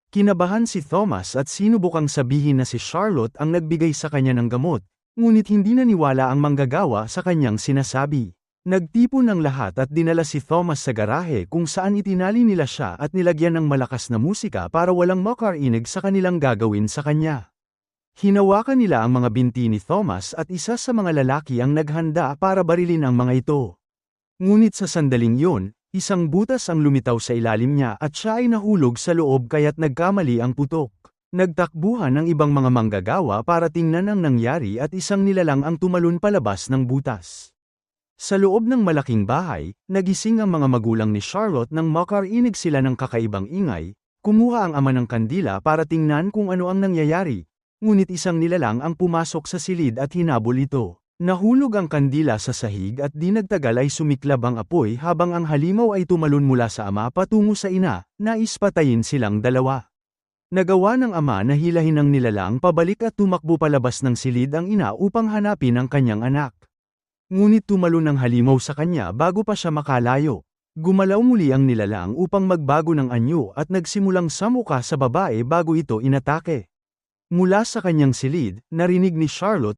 Kinabahan si Thomas at sinubukang sabihin na si Charlotte ang nagbigay sa kanya ng gamot, ngunit hindi naniwala ang manggagawa sa kanyang sinasabi. Nagtipon ng lahat at dinala si Thomas sa garahe kung saan itinali nila siya at nilagyan ng malakas na musika para walang makarinig sa kanilang gagawin sa kanya. Hinawakan nila ang mga binti ni Thomas at isa sa mga lalaki ang naghanda para barilin ang mga ito. Ngunit sa sandaling yun, isang butas ang lumitaw sa ilalim niya at siya ay nahulog sa loob kaya't nagkamali ang putok. Nagtakbuhan ang ibang mga manggagawa para tingnan ang nangyari at isang nilalang ang tumalon palabas ng butas. Sa loob ng malaking bahay, nagising ang mga magulang ni Charlotte nang makarinig sila ng kakaibang ingay. Kumuha ang ama ng kandila para tingnan kung ano ang nangyayari, ngunit isang nilalang ang pumasok sa silid at hinabol ito. Nahulog ang kandila sa sahig at di nagtagal ay sumiklab ang apoy habang ang halimaw ay tumalon mula sa ama patungo sa ina, nais patayin silang dalawa. Nagawa ng ama na hilahin ang nilalang pabalik at tumakbo palabas ng silid ang ina upang hanapin ang kanyang anak. Ngunit tumalon ang halimaw sa kanya bago pa siya makalayo. Gumalaw muli ang nilalang upang magbago ng anyo at nagsimulang samuka sa babae bago ito inatake. Mula sa kanyang silid, narinig ni Charlotte